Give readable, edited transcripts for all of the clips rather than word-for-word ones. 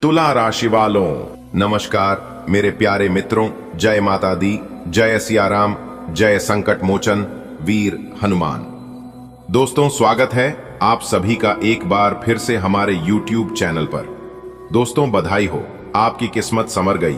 तुला राशि वालों, नमस्कार मेरे प्यारे मित्रों। जय माता दी, जय सियाराम, जय संकट मोचन वीर हनुमान। दोस्तों, स्वागत है आप सभी का एक बार फिर से हमारे YouTube चैनल पर। दोस्तों, बधाई हो, आपकी किस्मत संवर गई,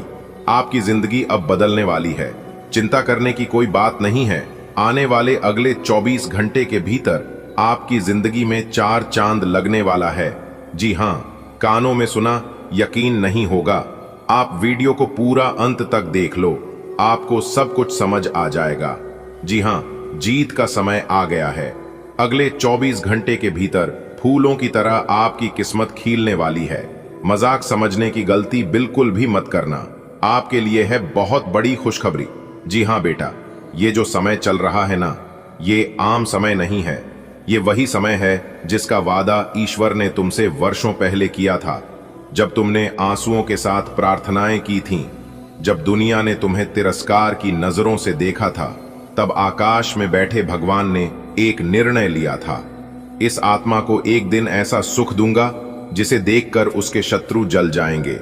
आपकी जिंदगी अब बदलने वाली है। चिंता करने की कोई बात नहीं है। आने वाले अगले 24 घंटे के भीतर आपकी जिंदगी में 4 चांद लगने वाला है। जी हां, कानों में सुना, यकीन नहीं होगा। आप वीडियो को पूरा अंत तक देख लो, आपको सब कुछ समझ आ जाएगा। जी हां, जीत का समय आ गया है। अगले 24 घंटे के भीतर फूलों की तरह आपकी किस्मत खिलने वाली है। मजाक समझने की गलती बिल्कुल भी मत करना। आपके लिए है बहुत बड़ी खुशखबरी। जी हां बेटा, ये जो समय चल रहा है ना, ये आम समय नहीं है। ये वही समय है जिसका वादा ईश्वर ने तुमसे वर्षों पहले किया था, जब तुमने आंसुओं के साथ प्रार्थनाएं की थीं, जब दुनिया ने तुम्हें तिरस्कार की नजरों से देखा था। तब आकाश में बैठे भगवान ने एक निर्णय लिया था। इस आत्मा को एक दिन ऐसा सुख दूंगा जिसे देखकर उसके शत्रु जल जाएंगे।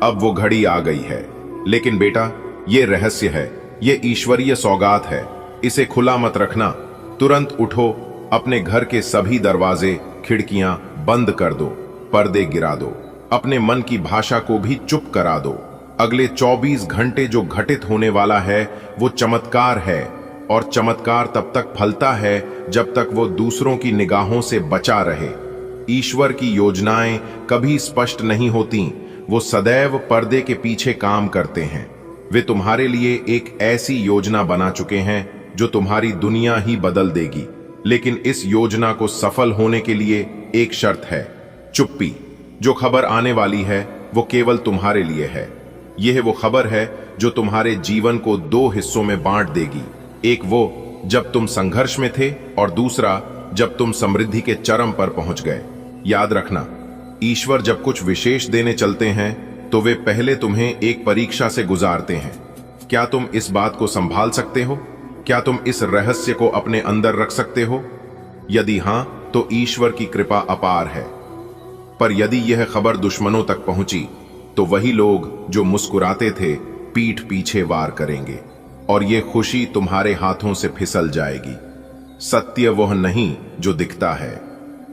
अब वो घड़ी आ गई है। लेकिन बेटा, ये रहस्य है, ये ईश्वरीय सौगात है, इसे खुला मत रखना। तुरंत उठो, अपने घर के सभी दरवाजे खिड़कियां बंद कर दो, पर्दे गिरा दो, अपने मन की भाषा को भी चुप करा दो। अगले 24 घंटे जो घटित होने वाला है वो चमत्कार है, और चमत्कार तब तक फलता है जब तक वो दूसरों की निगाहों से बचा रहे। ईश्वर की योजनाएं कभी स्पष्ट नहीं होती, वो सदैव पर्दे के पीछे काम करते हैं। वे तुम्हारे लिए एक ऐसी योजना बना चुके हैं जो तुम्हारी दुनिया ही बदल देगी। लेकिन इस योजना को सफल होने के लिए एक शर्त है, चुप्पी। जो खबर आने वाली है वो केवल तुम्हारे लिए है। यह वो खबर है जो तुम्हारे जीवन को 2 हिस्सों में बांट देगी। एक वो जब तुम संघर्ष में थे, और दूसरा जब तुम समृद्धि के चरम पर पहुंच गए। याद रखना, ईश्वर जब कुछ विशेष देने चलते हैं तो वे पहले तुम्हें एक परीक्षा से गुजारते हैं। क्या तुम इस बात को संभाल सकते हो? क्या तुम इस रहस्य को अपने अंदर रख सकते हो? यदि हां, तो ईश्वर की कृपा अपार है। पर यदि यह खबर दुश्मनों तक पहुंची तो वही लोग जो मुस्कुराते थे पीठ पीछे वार करेंगे, और यह खुशी तुम्हारे हाथों से फिसल जाएगी। सत्य वह नहीं जो दिखता है,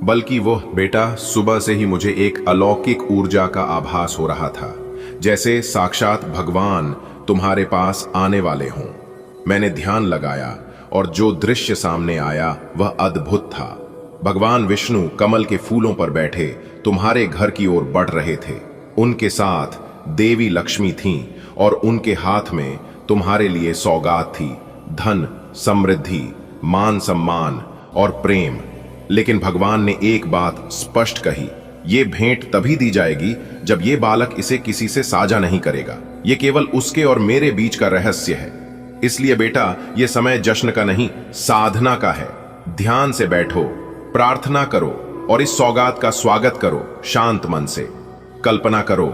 बल्कि वह बेटा, सुबह से ही मुझे एक अलौकिक ऊर्जा का आभास हो रहा था, जैसे साक्षात भगवान तुम्हारे पास आने वाले हों। मैंने ध्यान लगाया और जो दृश्य सामने आया वह अद्भुत था। भगवान विष्णु कमल के फूलों पर बैठे तुम्हारे घर की ओर बढ़ रहे थे। उनके साथ देवी लक्ष्मी थीं, और उनके हाथ में तुम्हारे लिए सौगात थी, धन, समृद्धि, मान सम्मान और प्रेम। लेकिन भगवान ने एक बात स्पष्ट कही, ये भेंट तभी दी जाएगी जब ये बालक इसे किसी से साझा नहीं करेगा। ये केवल उसके और मेरे बीच का रहस्य है। इसलिए बेटा, ये समय जश्न का नहीं, साधना का है। ध्यान से बैठो, प्रार्थना करो और इस सौगात का स्वागत करो शांत मन से। कल्पना करो,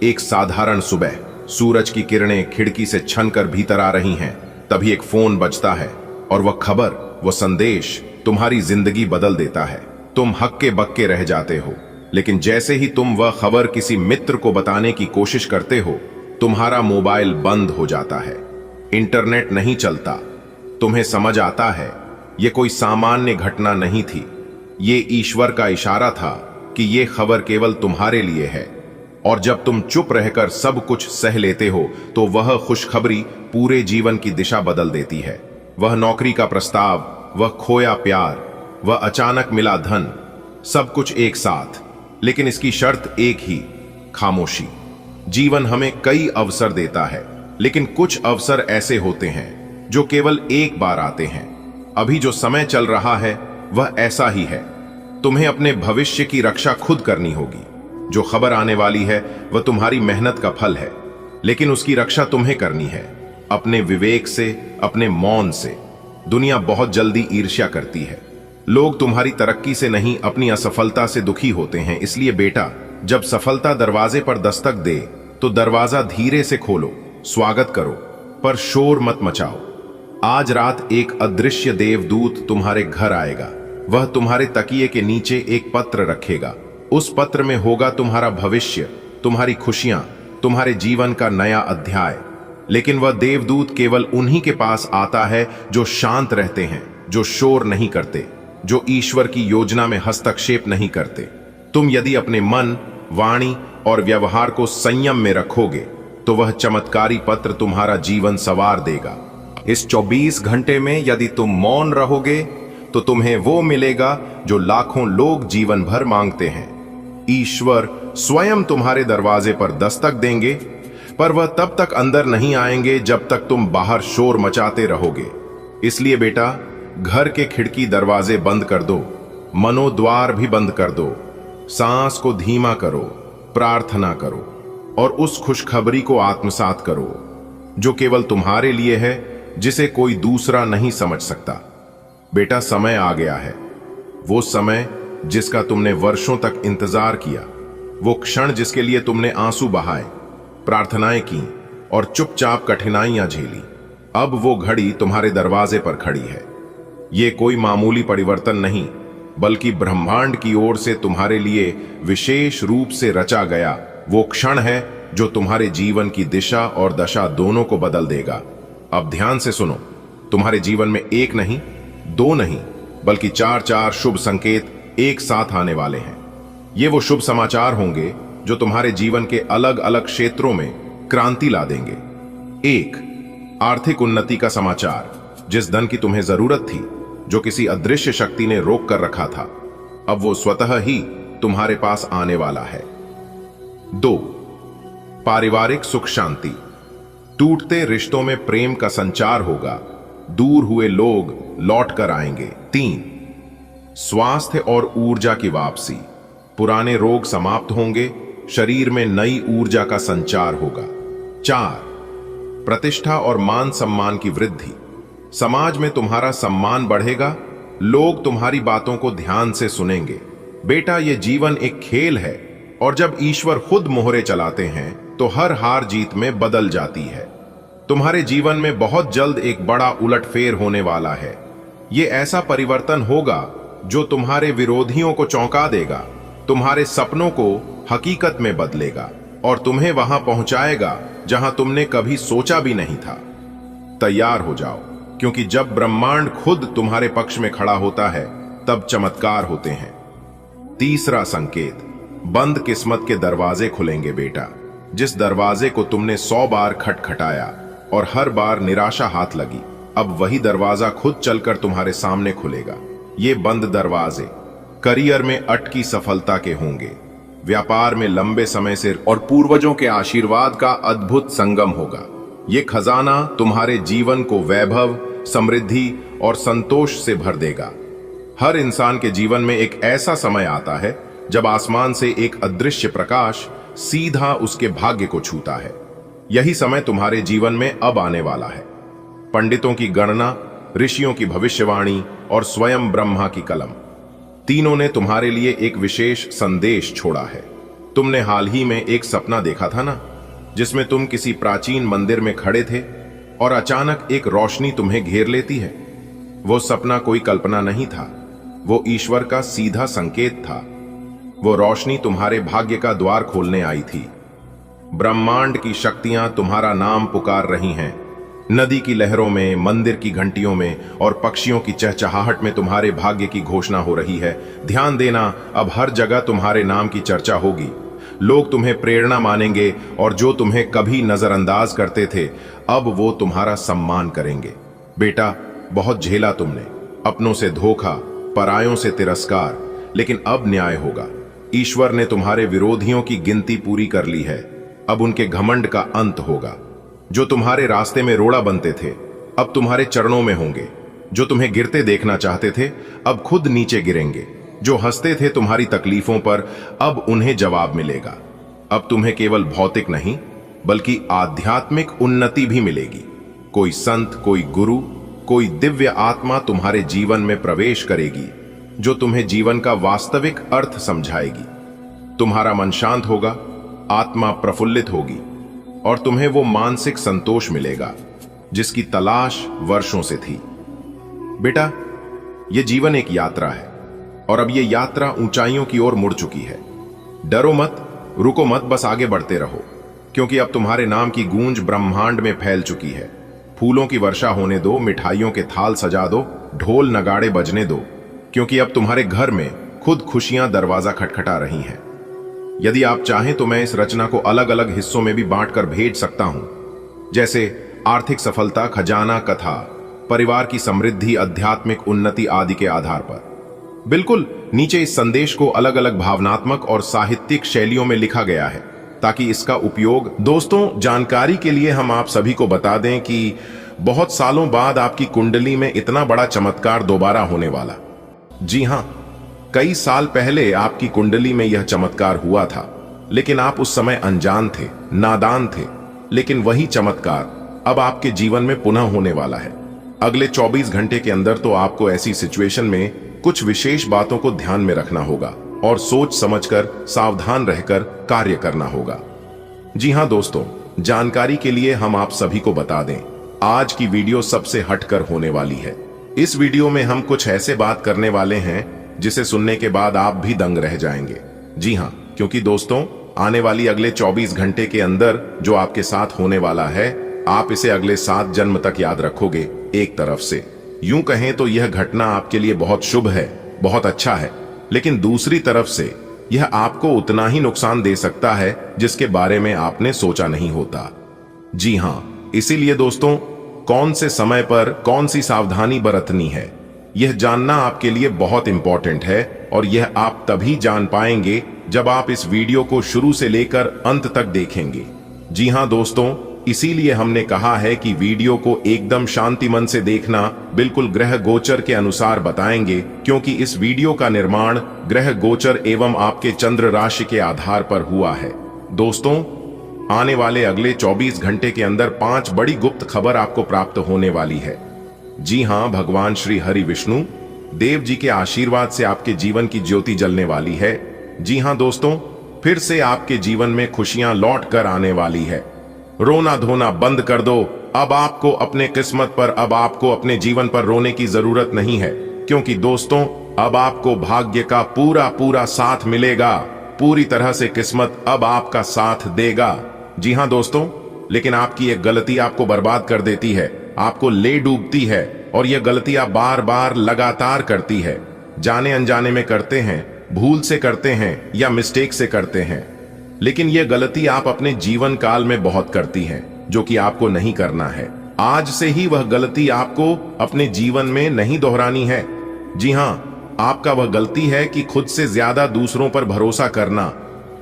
एक साधारण सुबह, सूरज की किरणें खिड़की से छनकर भीतर आ रही हैं। तभी एक फोन बजता है, और वह खबर, वह संदेश तुम्हारी जिंदगी बदल देता है। तुम हक्के बक्के रह जाते हो, लेकिन जैसे ही तुम वह खबर किसी मित्र को बताने की कोशिश करते हो, तुम्हारा मोबाइल बंद हो जाता है, इंटरनेट नहीं चलता। तुम्हें समझ आता है यह कोई सामान्य घटना नहीं थी, ये ईश्वर का इशारा था कि ये खबर केवल तुम्हारे लिए है। और जब तुम चुप रहकर सब कुछ सह लेते हो तो वह खुशखबरी पूरे जीवन की दिशा बदल देती है। वह नौकरी का प्रस्ताव, वह खोया प्यार, वह अचानक मिला धन, सब कुछ एक साथ। लेकिन इसकी शर्त एक ही, खामोशी। जीवन हमें कई अवसर देता है, लेकिन कुछ अवसर ऐसे होते हैं जो केवल एक बार आते हैं। अभी जो समय चल रहा है वह ऐसा ही है। तुम्हें अपने भविष्य की रक्षा खुद करनी होगी। जो खबर आने वाली है वह तुम्हारी मेहनत का फल है, लेकिन उसकी रक्षा तुम्हें करनी है, अपने विवेक से, अपने मौन से। दुनिया बहुत जल्दी ईर्ष्या करती है। लोग तुम्हारी तरक्की से नहीं, अपनी असफलता से दुखी होते हैं। इसलिए बेटा, जब सफलता दरवाजे पर दस्तक दे तो दरवाजा धीरे से खोलो, स्वागत करो, पर शोर मत मचाओ। आज रात एक अदृश्य देवदूत तुम्हारे घर आएगा। वह तुम्हारे तकिए के नीचे एक पत्र रखेगा। उस पत्र में होगा तुम्हारा भविष्य, तुम्हारी खुशियां, तुम्हारे जीवन का नया अध्याय। लेकिन वह देवदूत केवल उन्हीं के पास आता है जो शांत रहते हैं, जो शोर नहीं करते, जो ईश्वर की योजना में हस्तक्षेप नहीं करते। तुम यदि अपने मन, वाणी और व्यवहार को संयम में रखोगे तो वह चमत्कारी पत्र तुम्हारा जीवन संवार देगा। इस 24 घंटे में यदि तुम मौन रहोगे तो तुम्हें वो मिलेगा जो लाखों लोग जीवन भर मांगते हैं। ईश्वर स्वयं तुम्हारे दरवाजे पर दस्तक देंगे, पर वह तब तक अंदर नहीं आएंगे जब तक तुम बाहर शोर मचाते रहोगे। इसलिए बेटा, घर के खिड़की दरवाजे बंद कर दो, मनोद्वार भी बंद कर दो, सांस को धीमा करो, प्रार्थना करो और उस खुशखबरी को आत्मसात करो जो केवल तुम्हारे लिए है, जिसे कोई दूसरा नहीं समझ सकता। बेटा, समय आ गया है, वो समय जिसका तुमने वर्षों तक इंतजार किया, वो क्षण जिसके लिए तुमने आंसू बहाए, प्रार्थनाएं की और चुपचाप कठिनाइयां झेली। अब वो घड़ी तुम्हारे दरवाजे पर खड़ी है। ये कोई मामूली परिवर्तन नहीं, बल्कि ब्रह्मांड की ओर से तुम्हारे लिए विशेष रूप से रचा गया वो क्षण है जो तुम्हारे जीवन की दिशा और दशा दोनों को बदल देगा। अब ध्यान से सुनो, तुम्हारे जीवन में एक नहीं, दो नहीं, बल्कि चार शुभ संकेत एक साथ आने वाले हैं। ये वो शुभ समाचार होंगे जो तुम्हारे जीवन के अलग अलग क्षेत्रों में क्रांति ला देंगे। एक, आर्थिक उन्नति का समाचार। जिस धन की तुम्हें जरूरत थी, जो किसी अदृश्य शक्ति ने रोक कर रखा था, अब वो स्वतः ही तुम्हारे पास आने वाला है। दो, पारिवारिक सुख शांति। टूटते रिश्तों में प्रेम का संचार होगा, दूर हुए लोग लौट कर आएंगे। तीन, स्वास्थ्य और ऊर्जा की वापसी। पुराने रोग समाप्त होंगे, शरीर में नई ऊर्जा का संचार होगा। चार, प्रतिष्ठा और मान सम्मान की वृद्धि। समाज में तुम्हारा सम्मान बढ़ेगा, लोग तुम्हारी बातों को ध्यान से सुनेंगे। बेटा, ये जीवन एक खेल है और जब ईश्वर खुद मोहरे चलाते हैं तो हर हार जीत में बदल जाती है। तुम्हारे जीवन में बहुत जल्द एक बड़ा उलटफेर होने वाला है। ये ऐसा परिवर्तन होगा जो तुम्हारे विरोधियों को चौंका देगा, तुम्हारे सपनों को हकीकत में बदलेगा और तुम्हें वहां पहुंचाएगा जहां तुमने कभी सोचा भी नहीं था। तैयार हो जाओ, क्योंकि जब ब्रह्मांड खुद तुम्हारे पक्ष में खड़ा होता है तब चमत्कार होते हैं। तीसरा संकेत, बंद किस्मत के दरवाजे खुलेंगे। बेटा, जिस दरवाजे को तुमने 100 बार खटखटाया और हर बार निराशा हाथ लगी, अब वही दरवाजा खुद चलकर तुम्हारे सामने खुलेगा। ये बंद दरवाजे करियर में अटकी सफलता के होंगे, व्यापार में लंबे समय से और पूर्वजों के आशीर्वाद का अद्भुत संगम होगा। ये खजाना तुम्हारे जीवन को वैभव, समृद्धि और संतोष से भर देगा। हर इंसान के जीवन में एक ऐसा समय आता है जब आसमान से एक अदृश्य प्रकाश सीधा उसके भाग्य को छूता है। यही समय तुम्हारे जीवन में अब आने वाला है। पंडितों की गणना, ऋषियों की भविष्यवाणी और स्वयं ब्रह्मा की कलम, तीनों ने तुम्हारे लिए एक विशेष संदेश छोड़ा है। तुमने हाल ही में एक सपना देखा था ना, जिसमें तुम किसी प्राचीन मंदिर में खड़े थे और अचानक एक रोशनी तुम्हें घेर लेती है। वो सपना कोई कल्पना नहीं था, वो ईश्वर का सीधा संकेत था। वो रोशनी तुम्हारे भाग्य का द्वार खोलने आई थी। ब्रह्मांड की शक्तियां तुम्हारा नाम पुकार रही हैं। नदी की लहरों में, मंदिर की घंटियों में और पक्षियों की चहचहाहट में तुम्हारे भाग्य की घोषणा हो रही है। ध्यान देना, अब हर जगह तुम्हारे नाम की चर्चा होगी। लोग तुम्हें प्रेरणा मानेंगे और जो तुम्हें कभी नजरअंदाज करते थे, अब वो तुम्हारा सम्मान करेंगे। बेटा, बहुत झेला तुमने, अपनों से धोखा, परायों से तिरस्कार, लेकिन अब न्याय होगा। ईश्वर ने तुम्हारे विरोधियों की गिनती पूरी कर ली है। अब उनके घमंड का अंत होगा। जो तुम्हारे रास्ते में रोड़ा बनते थे, अब तुम्हारे चरणों में होंगे। जो तुम्हें गिरते देखना चाहते थे, अब खुद नीचे गिरेंगे। जो हंसते थे तुम्हारी तकलीफों पर, अब उन्हें जवाब मिलेगा। अब तुम्हें केवल भौतिक नहीं, बल्कि आध्यात्मिक उन्नति भी मिलेगी। कोई संत, कोई गुरु, कोई दिव्य आत्मा तुम्हारे जीवन में प्रवेश करेगी, जो तुम्हें जीवन का वास्तविक अर्थ समझाएगी। तुम्हारा मन शांत होगा, आत्मा प्रफुल्लित होगी और तुम्हें वो मानसिक संतोष मिलेगा जिसकी तलाश वर्षों से थी। बेटा, यह जीवन एक यात्रा है और अब यह यात्रा ऊंचाइयों की ओर मुड़ चुकी है। डरो मत, रुको मत, बस आगे बढ़ते रहो, क्योंकि अब तुम्हारे नाम की गूंज ब्रह्मांड में फैल चुकी है। फूलों की वर्षा होने दो, मिठाइयों के थाल सजा दो, ढोल नगाड़े बजने दो, क्योंकि अब तुम्हारे घर में खुद खुशियां दरवाजा खटखटा रही हैं। यदि आप चाहें तो मैं इस रचना को अलग अलग हिस्सों में भी बांटकर भेज सकता हूं, जैसे आर्थिक सफलता, खजाना, कथा, परिवार की समृद्धि, आध्यात्मिक उन्नति आदि के आधार पर। बिल्कुल नीचे इस संदेश को अलग अलग भावनात्मक और साहित्यिक शैलियों में लिखा गया है, ताकि इसका उपयोग दोस्तों जानकारी के लिए हम आप सभी को बता दें कि बहुत सालों बाद आपकी कुंडली में इतना बड़ा चमत्कार दोबारा होने वाला। जी हां, कई साल पहले आपकी कुंडली में यह चमत्कार हुआ था, लेकिन आप उस समय अनजान थे, नादान थे। लेकिन वही चमत्कार अब आपके जीवन में पुनः होने वाला है। अगले 24 घंटे के अंदर तो आपको ऐसी सिचुएशन में कुछ विशेष बातों को ध्यान में रखना होगा और सोच समझकर सावधान रहकर कार्य करना होगा। जी हां दोस्तों, जानकारी के लिए हम आप सभी को बता दें, आज की वीडियो सबसे हटकर होने वाली है। इस वीडियो में हम कुछ ऐसे बात करने वाले हैं जिसे सुनने के बाद आप भी दंग रह जाएंगे। जी हां, क्योंकि दोस्तों आने वाली अगले 24 घंटे के अंदर जो आपके साथ होने वाला है, आप इसे अगले 7 जन्म तक याद रखोगे। एक तरफ से यूं कहें तो यह घटना आपके लिए बहुत शुभ है, बहुत अच्छा है, लेकिन दूसरी तरफ से यह आपको उतना ही नुकसान दे सकता है जिसके बारे में आपने सोचा नहीं होता। जी हां, इसीलिए दोस्तों कौन से समय पर कौन सी सावधानी बरतनी है, यह जानना आपके लिए बहुत इंपॉर्टेंट है, और यह आप तभी जान पाएंगे जब आप इस वीडियो को शुरू से लेकर अंत तक देखेंगे। जी हां दोस्तों, इसीलिए हमने कहा है कि वीडियो को एकदम शांति मन से देखना, बिल्कुल ग्रह गोचर के अनुसार बताएंगे, क्योंकि इस वीडियो का निर्माण ग्रह गोचर एवं आपके चंद्र राशि के आधार पर हुआ है। दोस्तों आने वाले अगले 24 घंटे के अंदर 5 बड़ी गुप्त खबर आपको प्राप्त होने वाली है। जी हां, भगवान श्री हरि विष्णु देव जी के आशीर्वाद से आपके जीवन की ज्योति जलने वाली है। जी हां दोस्तों, फिर से आपके जीवन में खुशियां लौट कर आने वाली है। रोना धोना बंद कर दो। अब आपको अपने किस्मत पर, अब आपको अपने जीवन पर रोने की जरूरत नहीं है, क्योंकि दोस्तों अब आपको भाग्य का पूरा पूरा साथ मिलेगा। पूरी तरह से किस्मत अब आपका साथ देगा। जी हां दोस्तों, लेकिन आपकी एक गलती आपको बर्बाद कर देती है, आपको ले डूबती है, और यह गलतियां बार बार लगातार करती है। जाने अनजाने में करते हैं, भूल से करते हैं या मिस्टेक से करते हैं, लेकिन यह गलती आप अपने जीवन काल में बहुत करती हैं, जो कि आपको नहीं करना है। आज से ही वह गलती आपको अपने जीवन में नहीं दोहरानी है। जी हां, आपका वह गलती है कि खुद से ज्यादा दूसरों पर भरोसा करना।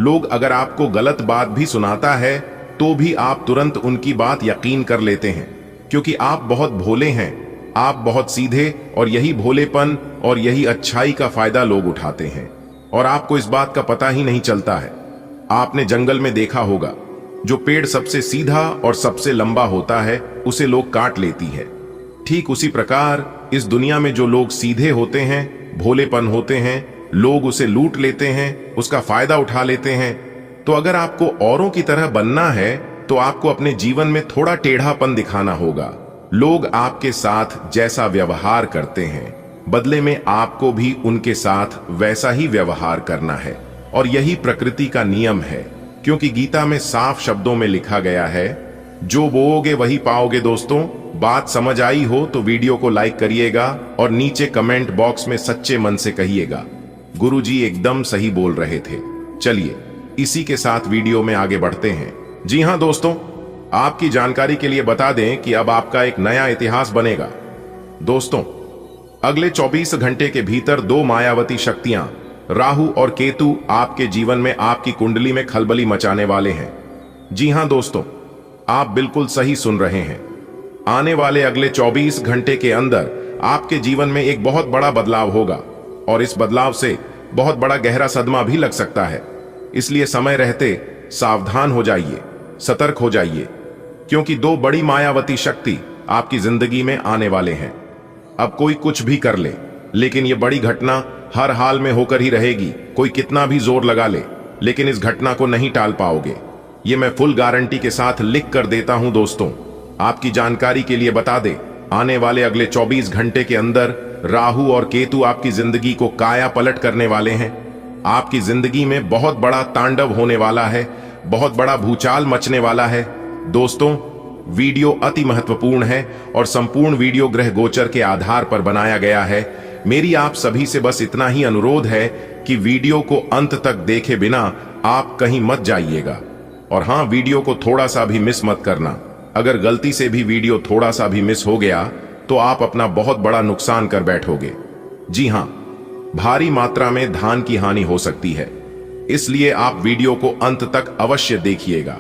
लोग अगर आपको गलत बात भी सुनाता है तो भी आप तुरंत उनकी बात यकीन कर लेते हैं, क्योंकि आप बहुत भोले हैं, आप बहुत सीधे, और यही भोलेपन और यही अच्छाई का फायदा लोग उठाते हैं, और आपको इस बात का पता ही नहीं चलता है। आपने जंगल में देखा होगा, जो पेड़ सबसे सीधा और सबसे लंबा होता है उसे लोग काट लेती है। ठीक उसी प्रकार इस दुनिया में जो लोग सीधे होते हैं, भोलेपन होते हैं, लोग उसे लूट लेते हैं, उसका फायदा उठा लेते हैं। तो अगर आपको औरों की तरह बनना है तो आपको अपने जीवन में थोड़ा टेढ़ापन दिखाना होगा। लोग आपके साथ जैसा व्यवहार करते हैं, बदले में आपको भी उनके साथ वैसा ही व्यवहार करना है, और यही प्रकृति का नियम है, क्योंकि गीता में साफ शब्दों में लिखा गया है, जो बोओगे वही पाओगे। दोस्तों बात समझ आई हो तो वीडियो को लाइक करिएगा और नीचे कमेंट बॉक्स में सच्चे मन से कहिएगा, गुरुजी एकदम सही बोल रहे थे। चलिए इसी के साथ वीडियो में आगे बढ़ते हैं। जी हां दोस्तों, आपकी जानकारी के लिए बता दें कि अब आपका एक नया इतिहास बनेगा। दोस्तों अगले 24 घंटे के भीतर 2 मायावती शक्तियां राहु और केतु आपके जीवन में, आपकी कुंडली में खलबली मचाने वाले हैं। जी हां दोस्तों, आप बिल्कुल सही सुन रहे हैं। आने वाले अगले 24 घंटे के अंदर आपके जीवन में एक बहुत बड़ा बदलाव होगा, और इस बदलाव से बहुत बड़ा गहरा सदमा भी लग सकता है। इसलिए समय रहते सावधान हो जाइए, सतर्क हो जाइए, क्योंकि 2 बड़ी मायावती शक्ति आपकी जिंदगी में आने वाले हैं। अब कोई कुछ भी कर ले, लेकिन यह बड़ी घटना हर हाल में होकर ही रहेगी। कोई कितना भी जोर लगा ले, लेकिन इस घटना को नहीं टाल पाओगे। ये मैं फुल गारंटी के साथ लिख कर देता हूं। दोस्तों आपकी जानकारी के लिए बता दे, आने वाले अगले 24 घंटे के अंदर राहु और केतु आपकी जिंदगी को काया पलट करने वाले हैं। आपकी जिंदगी में बहुत बड़ा तांडव होने वाला है, बहुत बड़ा भूचाल मचने वाला है। दोस्तों, वीडियो अति महत्वपूर्ण है और संपूर्ण वीडियो ग्रह गोचर के आधार पर बनाया गया है। मेरी आप सभी से बस इतना ही अनुरोध है कि वीडियो को अंत तक देखे बिना आप कहीं मत जाइएगा। और हां, वीडियो को थोड़ा सा भी मिस मत करना। अगर गलती से भी वीडियो थोड़ा सा भी मिस हो गया तो आप अपना बहुत बड़ा नुकसान कर बैठोगे। जी हां, भारी मात्रा में धान की हानि हो सकती है, इसलिए आप वीडियो को अंत तक अवश्य देखिएगा।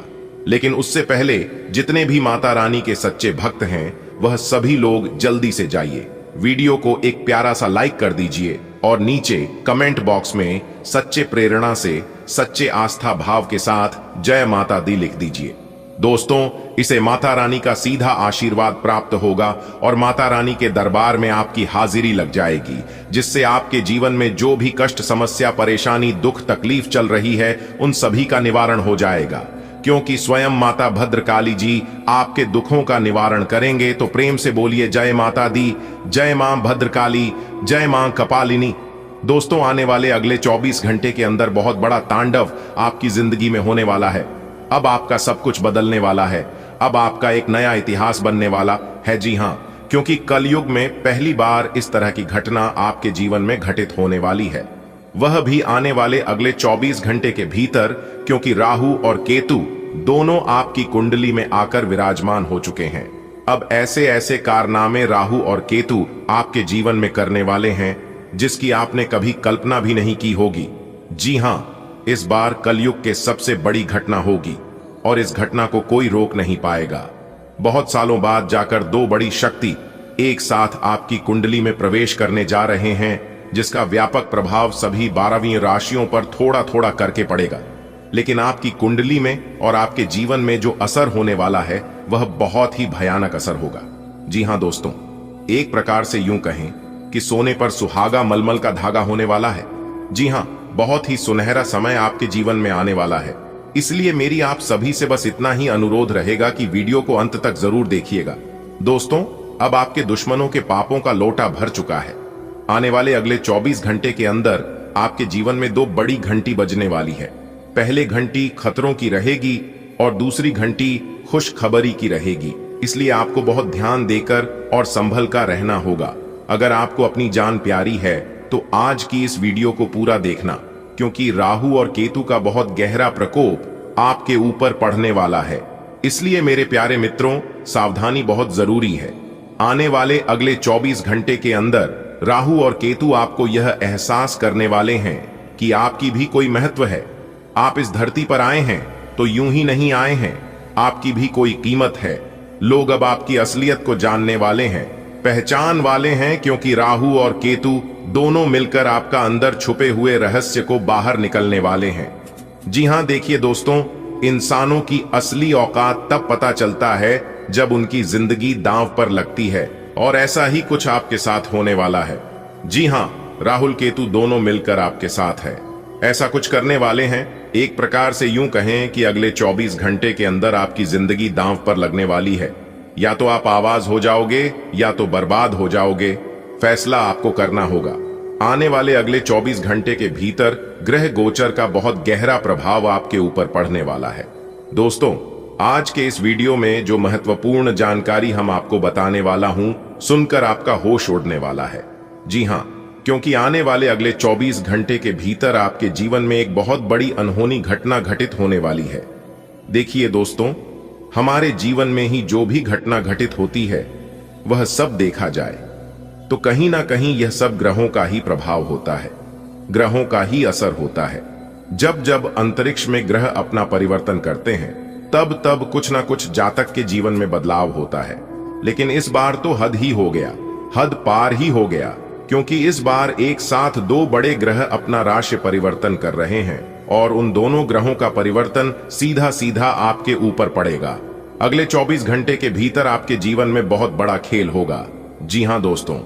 लेकिन उससे पहले जितने भी माता रानी के सच्चे भक्त हैं, वह सभी लोग जल्दी से जाइए, वीडियो को एक प्यारा सा लाइक कर दीजिए और नीचे कमेंट बॉक्स में सच्चे प्रेरणा से, सच्चे आस्था भाव के साथ जय माता दी लिख दीजिए। दोस्तों, इसे माता रानी का सीधा आशीर्वाद प्राप्त होगा और माता रानी के दरबार में आपकी हाजिरी लग जाएगी, जिससे आपके जीवन में जो भी कष्ट, समस्या, परेशानी, दुख, तकलीफ चल रही है, उन सभी का निवारण हो जाएगा। क्योंकि स्वयं माता भद्रकाली जी आपके दुखों का निवारण करेंगे। तो प्रेम से बोलिए जय माता दी, जय मां भद्रकाली, जय मां कपालिनी। दोस्तों, आने वाले अगले 24 घंटे के अंदर बहुत बड़ा तांडव आपकी जिंदगी में होने वाला है। अब आपका सब कुछ बदलने वाला है। अब आपका एक नया इतिहास बनने वाला है। जी हां, क्योंकि कलयुग में पहली बार इस तरह की घटना आपके जीवन में घटित होने वाली है, वह भी आने वाले अगले 24 घंटे के भीतर। क्योंकि राहु और केतु दोनों आपकी कुंडली में आकर विराजमान हो चुके हैं। अब ऐसे ऐसे कारनामे राहु और केतु आपके जीवन में करने वाले हैं जिसकी आपने कभी कल्पना भी नहीं की होगी। जी हां, इस बार कलयुग के सबसे बड़ी घटना होगी और इस घटना को कोई रोक नहीं पाएगा। बहुत सालों बाद जाकर दो बड़ी शक्ति एक साथ आपकी कुंडली में प्रवेश करने जा रहे हैं, जिसका व्यापक प्रभाव सभी 12वीं राशियों पर थोड़ा थोड़ा करके पड़ेगा। लेकिन आपकी कुंडली में और आपके जीवन में जो असर होने वाला है, वह बहुत ही भयानक असर होगा। जी हां दोस्तों, एक प्रकार से यूं कहें कि सोने पर सुहागा मलमल का धागा होने वाला है। जी हां, बहुत ही सुनहरा समय आपके जीवन में आने वाला है। इसलिए मेरी आप सभी से बस इतना ही अनुरोध रहेगा कि वीडियो को अंत तक जरूर देखिएगा। दोस्तों, अब आपके दुश्मनों के पापों का लोटा भर चुका है। आने वाले अगले 24 घंटे के अंदर आपके जीवन में दो बड़ी घंटी बजने वाली है। पहले घंटी खतरों की रहेगी और दूसरी घंटी खुशखबरी की रहेगी। इसलिए आपको बहुत ध्यान देकर और संभल कर रहना होगा। अगर आपको अपनी जान प्यारी है तो आज की इस वीडियो को पूरा देखना, क्योंकि राहु और केतु का बहुत गहरा प्रकोप आपके ऊपर पड़ने वाला है। इसलिए मेरे प्यारे मित्रों, सावधानी बहुत जरूरी है। आने वाले अगले 24 घंटे के अंदर राहु और केतु आपको यह एहसास करने वाले हैं कि आपकी भी कोई महत्व है। आप इस धरती पर आए हैं तो यूं ही नहीं आए हैं, आपकी भी कोई कीमत है। लोग अब आपकी असलियत को जानने वाले हैं, पहचान वाले हैं, क्योंकि राहु और केतु दोनों मिलकर आपका अंदर छुपे हुए रहस्य को बाहर निकलने वाले हैं। जी हां, देखिए दोस्तों, इंसानों की असली औकात तब पता चलता है जब उनकी जिंदगी दांव पर लगती है, और ऐसा ही कुछ आपके साथ होने वाला है। जी हां, राहुल केतु दोनों मिलकर आपके साथ है, ऐसा कुछ करने वाले हैं। एक प्रकार से यूं कहें कि अगले 24 घंटे के अंदर आपकी जिंदगी दांव पर लगने वाली है। या तो आप आवाज हो जाओगे या तो बर्बाद हो जाओगे। फैसला आपको करना होगा। आने वाले अगले 24 घंटे के भीतर ग्रह गोचर का बहुत गहरा प्रभाव आपके ऊपर पड़ने वाला है। दोस्तों, आज के इस वीडियो में जो महत्वपूर्ण जानकारी हम आपको बताने वाला हूं, सुनकर आपका होश उड़ने वाला है। जी हां, क्योंकि आने वाले अगले 24 घंटे के भीतर आपके जीवन में एक बहुत बड़ी अनहोनी घटना घटित होने वाली है। देखिए दोस्तों, हमारे जीवन में ही जो भी घटना घटित होती है, वह सब देखा जाए तो कहीं ना कहीं यह सब ग्रहों का ही प्रभाव होता है, ग्रहों का ही असर होता है। जब जब अंतरिक्ष में ग्रह अपना परिवर्तन करते हैं, तब तब कुछ ना कुछ जातक के जीवन में बदलाव होता है। लेकिन इस बार तो हद ही हो गया, हद पार ही हो गया, क्योंकि इस बार एक साथ दो बड़े ग्रह अपना राशि परिवर्तन कर रहे हैं और उन दोनों ग्रहों का परिवर्तन सीधा सीधा आपके ऊपर पड़ेगा। अगले 24 घंटे के भीतर आपके जीवन में बहुत बड़ा खेल होगा। जी हां दोस्तों,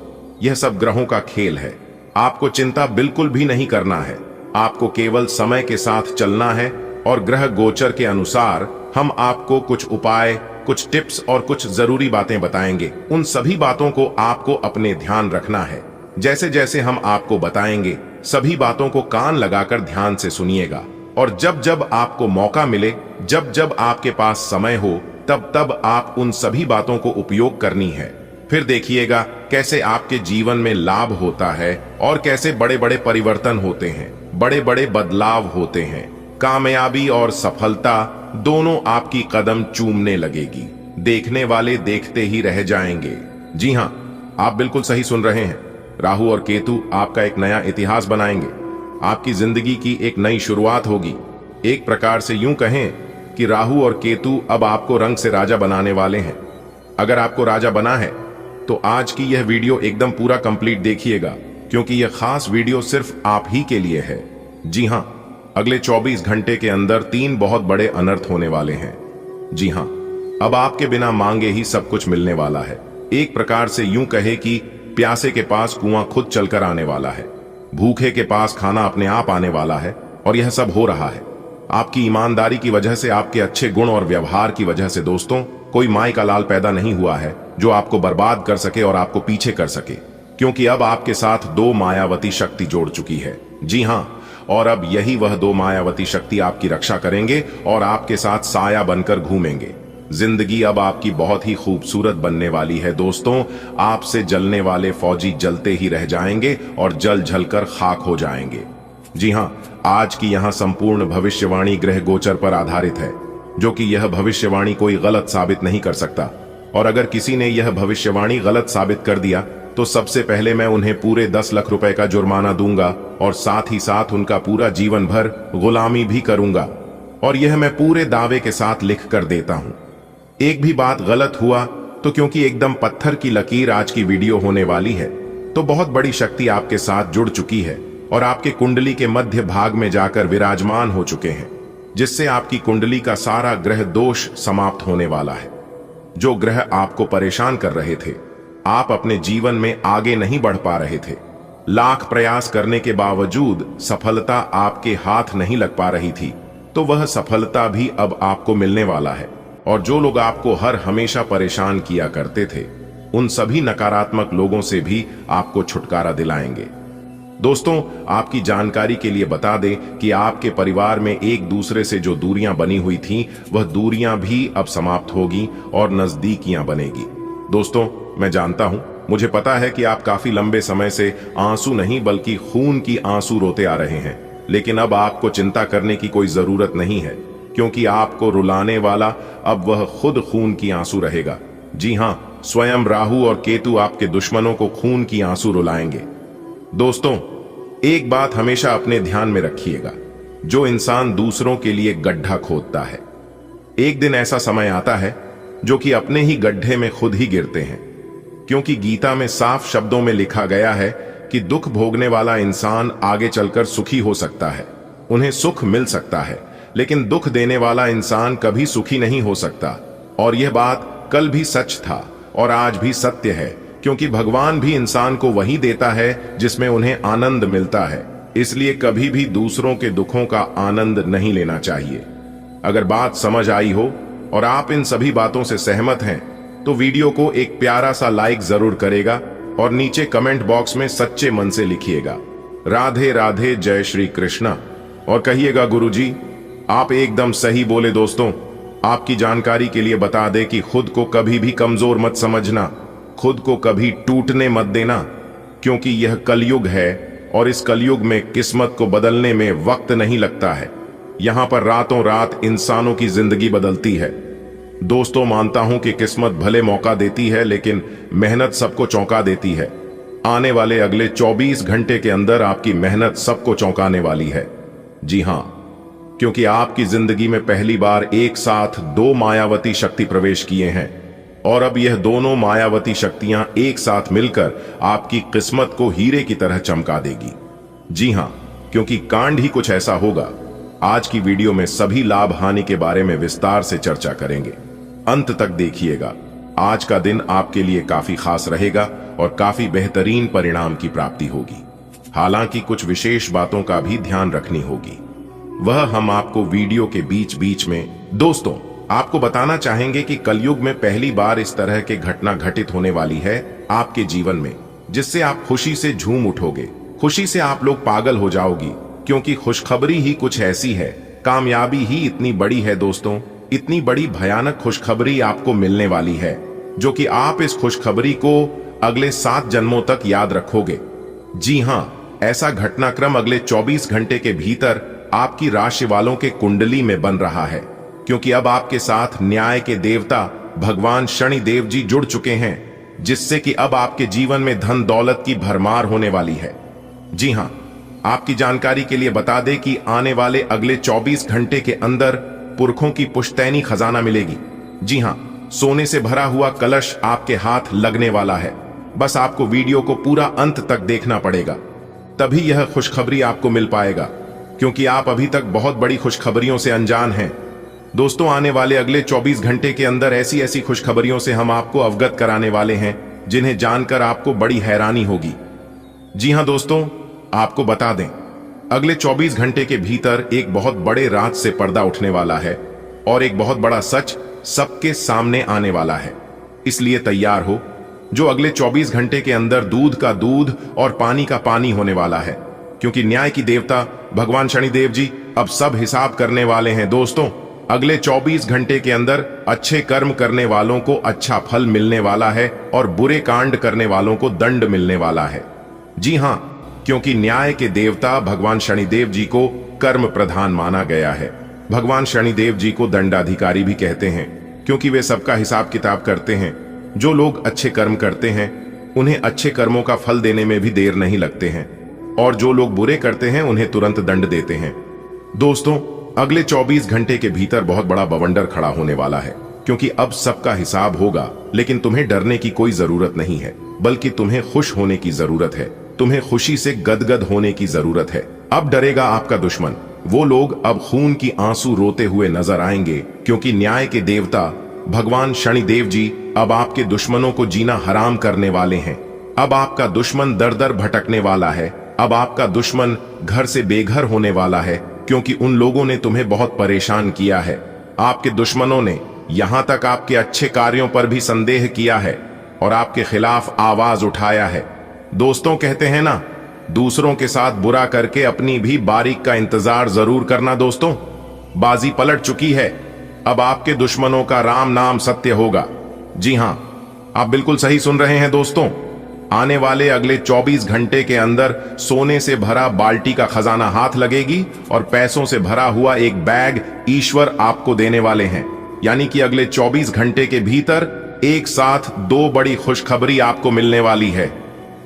यह सब ग्रहों का खेल है। आपको चिंता बिल्कुल भी नहीं करना है, आपको केवल समय के साथ चलना है और ग्रह गोचर के अनुसार हम आपको कुछ उपाय, कुछ टिप्स और कुछ जरूरी बातें बताएंगे। उन सभी बातों को आपको अपने ध्यान रखना है। जैसे जैसे हम आपको बताएंगे, सभी बातों को कान लगाकर ध्यान से सुनिएगा और जब जब आपको मौका मिले, जब जब आपके पास समय हो, तब तब आप उन सभी बातों को उपयोग करनी है। फिर देखिएगा कैसे आपके जीवन में लाभ होता है और कैसे बड़े बड़े परिवर्तन होते हैं, बड़े बड़े बदलाव होते हैं। कामयाबी और सफलता दोनों आपकी कदम चूमने लगेगी। देखने वाले देखते ही रह जाएंगे। जी हां, आप बिल्कुल सही सुन रहे हैं। राहु और केतु आपका एक नया इतिहास बनाएंगे। आपकी जिंदगी की एक नई शुरुआत होगी। एक प्रकार से यूं कहें कि राहु और केतु अब आपको रंग से राजा बनाने वाले हैं। अगर आपको राजा बना है तो आज की यह वीडियो एकदम पूरा कंप्लीट देखिएगा, क्योंकि यह खास वीडियो सिर्फ आप ही के लिए है। जी हां, अगले 24 घंटे के अंदर 3 बहुत बड़े अनर्थ होने वाले हैं। जी हां, अब आपके बिना मांगे ही सब कुछ मिलने वाला है। एक प्रकार से यूं कहे कि प्यासे के पास कुआं खुद चलकर आने वाला है, भूखे के पास खाना अपने आप आने वाला है। और यह सब हो रहा है आपकी ईमानदारी की वजह से, आपके अच्छे गुण और व्यवहार की वजह से। दोस्तों, कोई माई का लाल पैदा नहीं हुआ है जो आपको बर्बाद कर सके और आपको पीछे कर सके, क्योंकि अब आपके साथ 2 मायावती शक्ति जोड़ चुकी है। जी हां, और अब यही वह 2 मायावती शक्ति आपकी रक्षा करेंगे और आपके साथ साया बनकर घूमेंगे। जिंदगी अब आपकी बहुत ही खूबसूरत बनने वाली है। दोस्तों, आपसे जलने वाले फौजी जलते ही रह जाएंगे और जल जलकर खाक हो जाएंगे। जी हां, आज की यहां संपूर्ण भविष्यवाणी ग्रह गोचर पर आधारित है, जो कि यह भविष्यवाणी कोई गलत साबित नहीं कर सकता। और अगर किसी ने यह भविष्यवाणी गलत साबित कर दिया तो सबसे पहले मैं उन्हें पूरे 10 लाख रुपए का जुर्माना दूंगा और साथ ही साथ उनका पूरा जीवन भर गुलामी भी करूंगा। और यह मैं पूरे दावे के साथ लिख कर देता हूं। एक भी बात गलत हुआ तो, क्योंकि एकदम पत्थर की लकीर आज की वीडियो होने वाली है, तो बहुत बड़ी शक्ति आपके साथ जुड़ चुकी है और आपके कुंडली के मध्य भाग में जाकर विराजमान हो चुके हैं, जिससे आपकी कुंडली का सारा ग्रह दोष समाप्त होने वाला है। जो ग्रह आपको परेशान कर रहे थे, आप अपने जीवन में आगे नहीं बढ़ पा रहे थे, लाख प्रयास करने के बावजूद सफलता आपके हाथ नहीं लग पा रही थी, तो वह सफलता भी अब आपको मिलने वाला है। और जो लोग आपको हर हमेशा परेशान किया करते थे, उन सभी नकारात्मक लोगों से भी आपको छुटकारा दिलाएंगे। दोस्तों, आपकी जानकारी के लिए बता दें कि आपके परिवार में एक दूसरे से जो दूरियां बनी हुई थीं, वह दूरियां भी अब समाप्त होगी और नजदीकियां बनेगी। दोस्तों, मैं जानता हूं, मुझे पता है कि आप काफी लंबे समय से आंसू नहीं बल्कि खून की आंसू रोते आ रहे हैं, लेकिन अब आपको चिंता करने की कोई जरूरत नहीं है, क्योंकि आपको रुलाने वाला अब वह खुद खून की आंसू रहेगा। जी हां, स्वयं राहु और केतु आपके दुश्मनों को खून की आंसू रुलाएंगे। दोस्तों, एक बात हमेशा अपने ध्यान में रखिएगा, जो इंसान दूसरों के लिए गड्ढा खोदता है, एक दिन ऐसा समय आता है जो कि अपने ही गड्ढे में खुद ही गिरते हैं। क्योंकि गीता में साफ शब्दों में लिखा गया है कि दुख भोगने वाला इंसान आगे चलकर सुखी हो सकता है, उन्हें सुख मिल सकता है, लेकिन दुख देने वाला इंसान कभी सुखी नहीं हो सकता। और यह बात कल भी सच था और आज भी सत्य है, क्योंकि भगवान भी इंसान को वही देता है जिसमें उन्हें आनंद मिलता है। इसलिए कभी भी दूसरों के दुखों का आनंद नहीं लेना चाहिए। अगर बात समझ आई हो और आप इन सभी बातों से सहमत हैं, तो वीडियो को एक प्यारा सा लाइक जरूर करेगा और नीचे कमेंट बॉक्स में सच्चे मन से लिखिएगा राधे राधे, जय श्री कृष्णा, और कहिएगा गुरुजी आप एकदम सही बोले। दोस्तों, आपकी जानकारी के लिए बता दें कि खुद को कभी भी कमजोर मत समझना, खुद को कभी टूटने मत देना, क्योंकि यह कलयुग है और इस कलयुग में किस्मत को बदलने में वक्त नहीं लगता है। यहां पर रातों रात इंसानों की जिंदगी बदलती है। दोस्तों, मानता हूं कि किस्मत भले मौका देती है, लेकिन मेहनत सबको चौंका देती है। आने वाले अगले 24 घंटे के अंदर आपकी मेहनत सबको चौंकाने वाली है। जी हां, क्योंकि आपकी जिंदगी में पहली बार एक साथ 2 मायावती शक्ति प्रवेश किए हैं और अब यह दोनों मायावती शक्तियां एक साथ मिलकर आपकी किस्मत को हीरे की तरह चमका देगी। जी हां, क्योंकि कांड ही कुछ ऐसा होगा। आज की वीडियो में सभी लाभ हानि के बारे में विस्तार से चर्चा करेंगे। अंत तक देखिएगा। आज का दिन आपके लिए काफी खास रहेगा और काफी बेहतरीन परिणाम की प्राप्ति होगी। हालांकि कुछ विशेष बातों का भी ध्यान रखनी होगी, वह हम आपको वीडियो के बीच बीच में दोस्तों आपको बताना चाहेंगे कि कलयुग में पहली बार इस तरह के घटना घटित होने वाली है आपके जीवन में, जिससे आप खुशी से झूम उठोगे, खुशी से आप लोग पागल हो जाओगी, क्योंकि खुशखबरी ही कुछ ऐसी है, कामयाबी ही इतनी बड़ी है दोस्तों, इतनी बड़ी भयानक खुशखबरी आपको मिलने वाली है, जो कि आप इस खुशखबरी को अगले 7 जन्मों तक याद रखोगे। जी हां, ऐसा घटनाक्रम अगले 24 घंटे के भीतर आपकी राशि वालों के कुंडली में बन रहा है, क्योंकि अब आपके साथ न्याय के देवता भगवान शनिदेव जी जुड़ चुके हैं, जिससे कि अब आपके जीवन में धन दौलत की भरमार होने वाली है। जी हां, आपकी जानकारी के लिए बता दें कि आने वाले अगले 24 घंटे के अंदर पुरखों की पुश्तैनी खजाना मिलेगी। जी हां, सोने से भरा हुआ कलश आपके हाथ लगने वाला है। बस आपको वीडियो को पूरा अंत तक देखना पड़ेगा, तभी यह खुशखबरी आपको मिल पाएगा, क्योंकि आप अभी तक बहुत बड़ी खुशखबरियों से अनजान हैं। दोस्तों, आने वाले अगले 24 घंटे के अंदर ऐसी ऐसी खुशखबरियों से हम आपको अवगत कराने वाले हैं, जिन्हें जानकर आपको बड़ी हैरानी होगी। जी हां दोस्तों, आपको बता दें, अगले 24 घंटे के भीतर एक बहुत बड़े राज से पर्दा उठने वाला है और एक बहुत बड़ा सच सबके सामने आने वाला है। इसलिए तैयार हो, जो अगले 24 घंटे के अंदर दूध का दूध और पानी का पानी होने वाला है, क्योंकि न्याय की देवता भगवान शनिदेव जी अब सब हिसाब करने वाले हैं। दोस्तों, अगले 24 घंटे के अंदर अच्छे कर्म करने वालों को अच्छा फल मिलने वाला है और बुरे कांड करने वालों को दंड मिलने वाला है। जी हां, क्योंकि न्याय के देवता भगवान शनिदेव जी को कर्म प्रधान माना गया है। भगवान शनिदेव जी को दंडाधिकारी भी कहते हैं, क्योंकि वे सबका हिसाब किताब करते हैं। जो लोग अच्छे कर्म करते हैं, उन्हें अच्छे कर्मों का फल देने में भी देर नहीं लगते हैं, और जो लोग बुरे करते हैं उन्हें तुरंत दंड देते हैं। दोस्तों, अगले 24 घंटे के भीतर बहुत बड़ा बवंडर खड़ा होने वाला है, क्योंकि अब सबका हिसाब होगा। लेकिन तुम्हें डरने की कोई जरूरत नहीं है, बल्कि तुम्हें खुश होने की जरूरत है। तुम्हें खुशी से गदगद होने की जरूरत है। अब डरेगा आपका दुश्मन। वो लोग अब खून की आंसू रोते हुए नजर आएंगे, क्योंकि न्याय के देवता भगवान शनिदेव जी अब आपके दुश्मनों को जीना हराम करने वाले हैं। अब आपका दुश्मन दर दर भटकने वाला है। अब आपका दुश्मन घर से बेघर होने वाला है, क्योंकि उन लोगों ने तुम्हें बहुत परेशान किया है। आपके दुश्मनों ने यहां तक आपके अच्छे कार्यों पर भी संदेह किया है और आपके खिलाफ आवाज उठाया है। दोस्तों, कहते हैं ना, दूसरों के साथ बुरा करके अपनी भी बारीक का इंतजार जरूर करना। दोस्तों, बाजी पलट चुकी है। अब आपके दुश्मनों का राम नाम सत्य होगा। जी हां, आप बिल्कुल सही सुन रहे हैं दोस्तों। आने वाले अगले 24 घंटे के अंदर सोने से भरा बाल्टी का खजाना हाथ लगेगी और पैसों से भरा हुआ एक बैग ईश्वर आपको देने वाले हैं। यानी कि अगले 24 घंटे के भीतर एक साथ 2 बड़ी खुशखबरी आपको मिलने वाली है।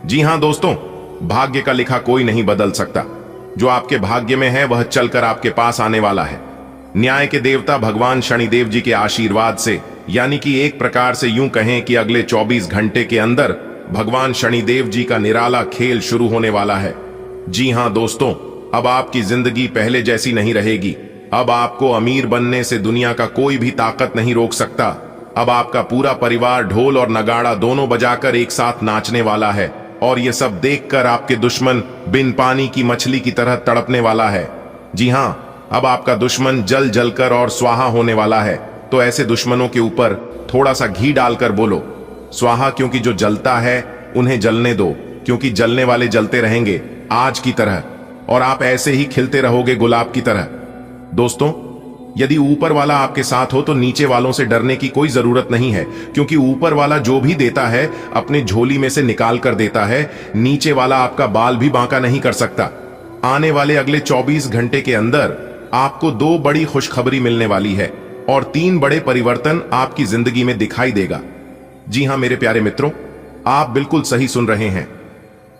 जी हां दोस्तों, भाग्य का लिखा कोई नहीं बदल सकता। जो आपके भाग्य में है वह चलकर आपके पास आने वाला है। न्याय के देवता भगवान शनिदेव जी के आशीर्वाद से, यानी कि एक प्रकार से यूं कहें कि अगले 24 घंटे के अंदर भगवान शनिदेव जी का निराला खेल शुरू होने वाला है। जी हां दोस्तों, अब आपकी जिंदगी पहले जैसी नहीं रहेगी। अब आपको अमीर बनने से दुनिया का कोई भी ताकत नहीं रोक सकता। अब आपका पूरा परिवार ढोल और नगाड़ा दोनों बजाकर एक साथ नाचने वाला है, और ये सब देखकर आपके दुश्मन बिन पानी की मछली की तरह तड़पने वाला है। जी हां, अब आपका दुश्मन जल जलकर और स्वाहा होने वाला है। तो ऐसे दुश्मनों के ऊपर थोड़ा सा घी डालकर बोलो स्वाहा, क्योंकि जो जलता है उन्हें जलने दो, क्योंकि जलने वाले जलते रहेंगे आज की तरह, और आप ऐसे ही खिलते रहोगे गुलाब की तरह। दोस्तों, यदि ऊपर वाला आपके साथ हो तो नीचे वालों से डरने की कोई जरूरत नहीं है, क्योंकि ऊपर वाला जो भी देता है अपने झोली में से निकाल कर देता है। नीचे वाला आपका बाल भी बांका नहीं कर सकता। आने वाले अगले 24 घंटे के अंदर आपको 2 बड़ी खुशखबरी मिलने वाली है और 3 बड़े परिवर्तन आपकी जिंदगी में दिखाई देगा। जी हां मेरे प्यारे मित्रों, आप बिल्कुल सही सुन रहे हैं।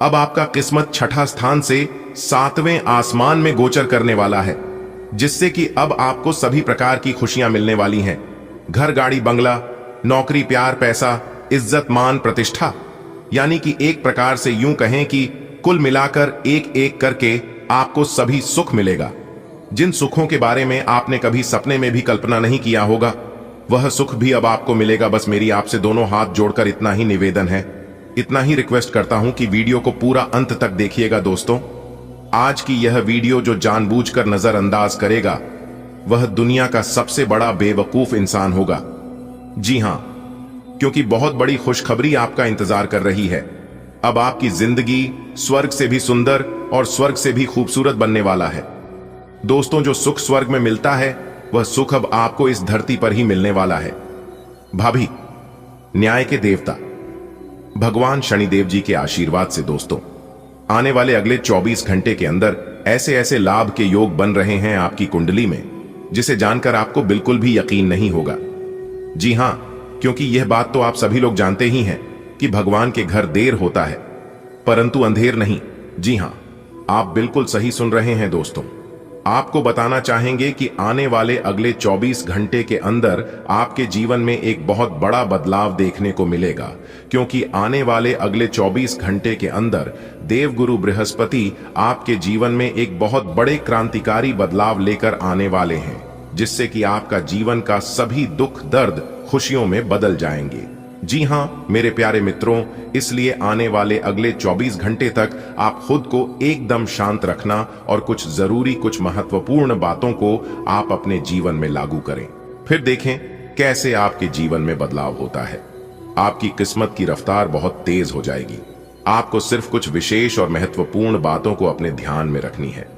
अब आपका किस्मत 6ठा स्थान से 7वें आसमान में गोचर करने वाला है, जिससे कि अब आपको सभी प्रकार की खुशियां मिलने वाली हैं। घर, गाड़ी, बंगला, नौकरी, प्यार, पैसा, इज्जत, मान, प्रतिष्ठा, यानी कि एक प्रकार से यूं कहें कि कुल मिलाकर एक एक करके आपको सभी सुख मिलेगा। जिन सुखों के बारे में आपने कभी सपने में भी कल्पना नहीं किया होगा, वह सुख भी अब आपको मिलेगा। बस मेरी आपसे दोनों हाथ जोड़कर इतना ही निवेदन है, इतना ही रिक्वेस्ट करता हूं कि वीडियो को पूरा अंत तक देखिएगा। दोस्तों, आज की यह वीडियो जो जानबूझकर नजरअंदाज करेगा, वह दुनिया का सबसे बड़ा बेवकूफ इंसान होगा। जी हां, क्योंकि बहुत बड़ी खुशखबरी आपका इंतजार कर रही है। अब आपकी जिंदगी स्वर्ग से भी सुंदर और स्वर्ग से भी खूबसूरत बनने वाला है। दोस्तों, जो सुख स्वर्ग में मिलता है वह सुख अब आपको इस धरती पर ही मिलने वाला है। भाभी, न्याय के देवता भगवान शनिदेव जी के आशीर्वाद से दोस्तों, आने वाले अगले 24 घंटे के अंदर ऐसे ऐसे लाभ के योग बन रहे हैं आपकी कुंडली में, जिसे जानकर आपको बिल्कुल भी यकीन नहीं होगा। जी हां, क्योंकि यह बात तो आप सभी लोग जानते ही हैं कि भगवान के घर देर होता है परंतु अंधेर नहीं। जी हां, आप बिल्कुल सही सुन रहे हैं दोस्तों। आपको बताना चाहेंगे कि आने वाले अगले 24 घंटे के अंदर आपके जीवन में एक बहुत बड़ा बदलाव देखने को मिलेगा, क्योंकि आने वाले अगले 24 घंटे के अंदर देवगुरु बृहस्पति आपके जीवन में एक बहुत बड़े क्रांतिकारी बदलाव लेकर आने वाले हैं, जिससे कि आपका जीवन का सभी दुख दर्द खुशियों में बदल जाएंगे। जी हां मेरे प्यारे मित्रों, इसलिए आने वाले अगले 24 घंटे तक आप खुद को एकदम शांत रखना और कुछ जरूरी, कुछ महत्वपूर्ण बातों को आप अपने जीवन में लागू करें। फिर देखें कैसे आपके जीवन में बदलाव होता है। आपकी किस्मत की रफ्तार बहुत तेज हो जाएगी। आपको सिर्फ कुछ विशेष और महत्वपूर्ण बातों को अपने ध्यान में रखनी है।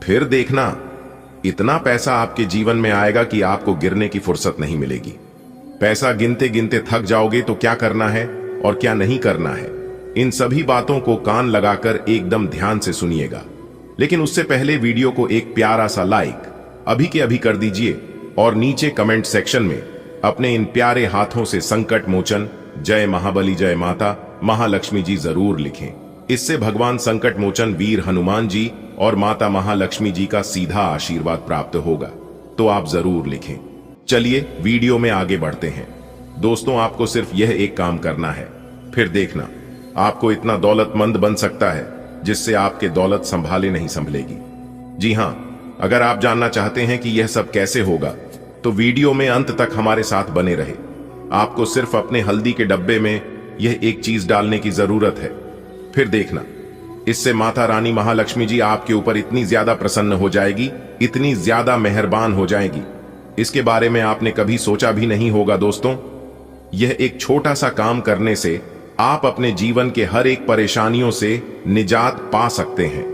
फिर देखना, इतना पैसा आपके जीवन में आएगा कि आपको गिरने की फुर्सत नहीं मिलेगी। पैसा गिनते गिनते थक जाओगे तो क्या करना है और क्या नहीं करना है, इन सभी बातों को कान लगाकर एकदम ध्यान से सुनिएगा। लेकिन उससे पहले वीडियो को एक प्यारा सा लाइक अभी के अभी कर दीजिए और नीचे कमेंट सेक्शन में अपने इन प्यारे हाथों से संकट मोचन, जय महाबली, जय माता महालक्ष्मी जी जरूर लिखें। इससे भगवान संकट मोचन वीर हनुमान जी और माता महालक्ष्मी जी का सीधा आशीर्वाद प्राप्त होगा, तो आप जरूर लिखें। चलिए वीडियो में आगे बढ़ते हैं। दोस्तों, आपको सिर्फ यह एक काम करना है, फिर देखना आपको इतना दौलतमंद बन सकता है जिससे आपके दौलत संभाले नहीं संभलेगी। जी हां, अगर आप जानना चाहते हैं कि यह सब कैसे होगा तो वीडियो में अंत तक हमारे साथ बने रहे। आपको सिर्फ अपने हल्दी के डब्बे में यह एक चीज डालने की जरूरत है, फिर देखना इससे माता रानी महालक्ष्मी जी आपके ऊपर इतनी ज्यादा प्रसन्न हो जाएगी, इतनी ज्यादा मेहरबान हो जाएगी, इसके बारे में आपने कभी सोचा भी नहीं होगा। दोस्तों, यह एक छोटा सा काम करने से आप अपने जीवन के हर एक परेशानियों से निजात पा सकते हैं।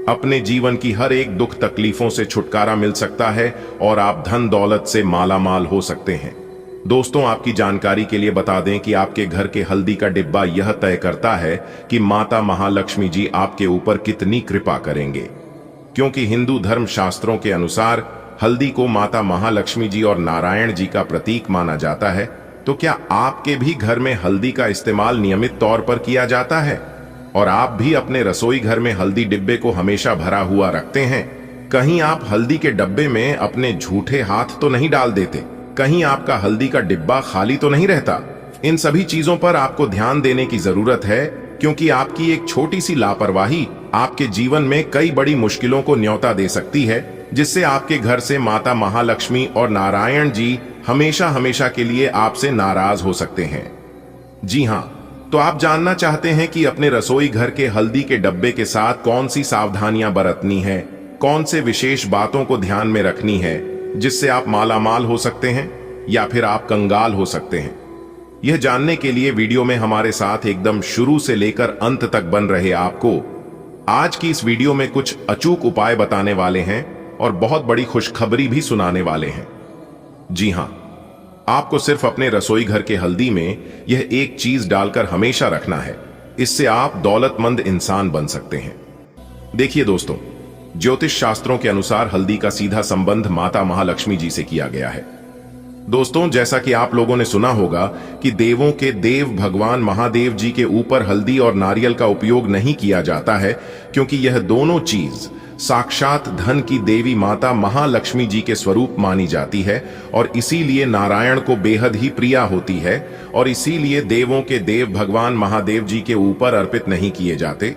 अपने जीवन की हर एक दुख तकलीफों से छुटकारा मिल सकता है और आप धन दौलत से मालामाल हो सकते हैं। दोस्तों, आपकी जानकारी के लिए बता दें कि आपके घर के हल्दी का डिब्बा यह तय करता है कि माता महालक्ष्मी जी आपके ऊपर कितनी कृपा करेंगे, क्योंकि हिंदू धर्म शास्त्रों के अनुसार हल्दी को माता महालक्ष्मी जी और नारायण जी का प्रतीक माना जाता है। तो क्या आपके भी घर में हल्दी का इस्तेमाल नियमित तौर पर किया जाता है और आप भी अपने रसोई घर में हल्दी डिब्बे को हमेशा भरा हुआ रखते हैं? कहीं आप हल्दी के डब्बे में अपने झूठे हाथ तो नहीं डाल देते? कहीं आपका हल्दी का डिब्बा खाली तो नहीं रहता? इन सभी चीजों पर आपको ध्यान देने की जरूरत है, क्योंकि आपकी एक छोटी सी लापरवाही आपके जीवन में कई बड़ी मुश्किलों को न्योता दे सकती है, जिससे आपके घर से माता महालक्ष्मी और नारायण जी हमेशा हमेशा के लिए आपसे नाराज हो सकते हैं। जी हां, तो आप जानना चाहते हैं कि अपने रसोई घर के हल्दी के डब्बे के साथ कौन सी सावधानियां बरतनी है, कौन से विशेष बातों को ध्यान में रखनी है, जिससे आप मालामाल हो सकते हैं या फिर आप कंगाल हो सकते हैं। यह जानने के लिए वीडियो में हमारे साथ एकदम शुरू से लेकर अंत तक बन रहे। आपको आज की इस वीडियो में कुछ अचूक उपाय बताने वाले हैं और बहुत बड़ी खुशखबरी भी सुनाने वाले हैं। जी हां, आपको सिर्फ अपने रसोई घर के हल्दी में यह एक चीज डालकर हमेशा रखना है, इससे आप दौलतमंद इंसान बन सकते हैं। देखिए दोस्तों, ज्योतिष शास्त्रों के अनुसार हल्दी का सीधा संबंध माता महालक्ष्मी जी से किया गया है। दोस्तों, जैसा कि आप लोगों ने सुना होगा कि देवों के देव भगवान महादेव जी के ऊपर हल्दी और नारियल का उपयोग नहीं किया जाता है, क्योंकि यह दोनों चीज साक्षात धन की देवी माता महालक्ष्मी जी के स्वरूप मानी जाती है और इसीलिए नारायण को बेहद ही प्रिया होती है और इसीलिए देवों के देव भगवान महादेव जी के ऊपर अर्पित नहीं किए जाते।